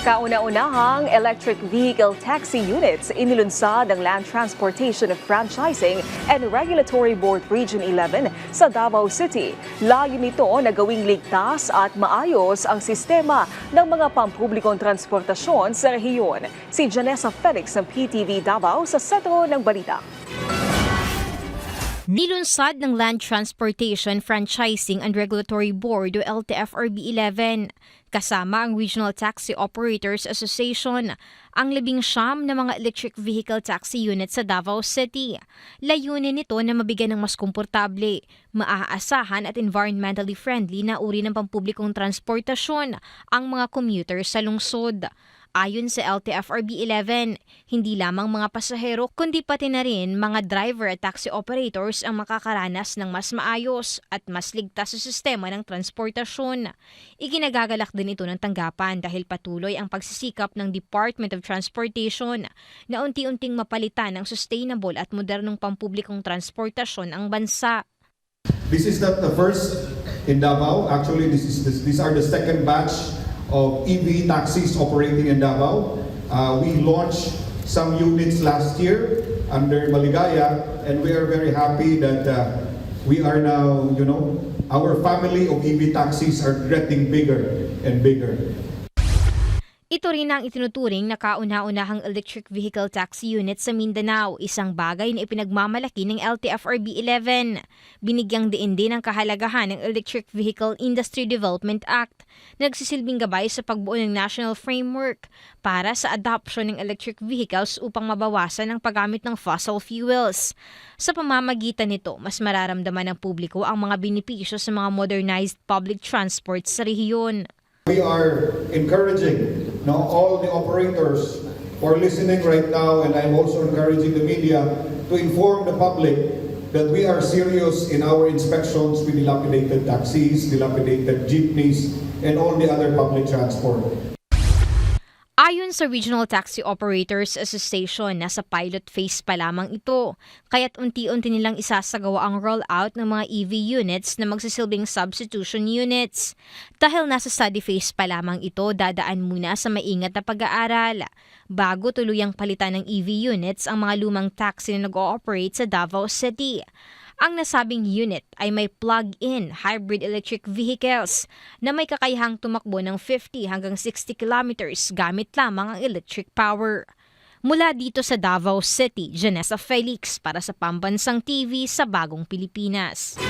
Kauna-unahang electric vehicle taxi units inilunsad ng Land Transportation Franchising and Regulatory Board Region 11 sa Davao City. Layo nito na gawing ligtas at maayos ang sistema ng mga pampublikong transportasyon sa rehiyon. Si Janessa Felix ng PTV Davao sa sentro ng balita. Nilunsad ng Land Transportation Franchising and Regulatory Board o LTFRB 11 kasama ang Regional Taxi Operators Association ang 19 na mga electric vehicle taxi units sa Davao City. Layunin nito na mabigyan ng mas komportable, maaasahan at environmentally friendly na uri ng pampublikong transportasyon ang mga commuters sa lungsod. Ayon sa LTFRB 11, hindi lamang mga pasahero kundi pati na rin mga driver at taxi operators ang makakaranas ng mas maayos at mas ligtas sa sistema ng transportasyon. Iginagagalak din ito ng tanggapan dahil patuloy ang pagsisikap ng Department of Transportation na unti-unting mapalitan ng sustainable at modernong pampublikong transportasyon ang bansa. This is not the first in Davao. Actually, these are the second batch of EV taxis operating in Davao. We launched some units last year under Maligaya, and we are very happy that we are now, our family of EV taxis are getting bigger and bigger. Ito rin ang itinuturing na kauna-unahang electric vehicle taxi unit sa Mindanao, isang bagay na ipinagmamalaki ng LTFRB 11. Binigyang diin din ang kahalagahan ng Electric Vehicle Industry Development Act, nagsisilbing gabay sa pagbuo ng national framework para sa adoption ng electric vehicles upang mabawasan ang paggamit ng fossil fuels. Sa pamamagitan nito, mas mararamdaman ng publiko ang mga benepisyo sa mga modernized public transport sa rehiyon. We are encouraging all the operators who are listening right now, and I'm also encouraging the media to inform the public that we are serious in our inspections with dilapidated taxis, dilapidated jeepneys, and all the other public transport. Ayon sa Regional Taxi Operators Association, nasa pilot phase pa lamang ito, kaya't unti-unti nilang isasagawa ang rollout ng mga EV units na magsisilbing substitution units. Dahil nasa study phase pa lamang ito, dadaan muna sa maingat na pag-aaral bago tuluyang palitan ng EV units ang mga lumang taxi na nag-ooperate sa Davao City. Ang nasabing unit ay may plug-in hybrid electric vehicles na may kakayahang tumakbo ng 50 hanggang 60 kilometers gamit lamang ang electric power. Mula dito sa Davao City, Janessa Felix para sa Pambansang TV sa Bagong Pilipinas.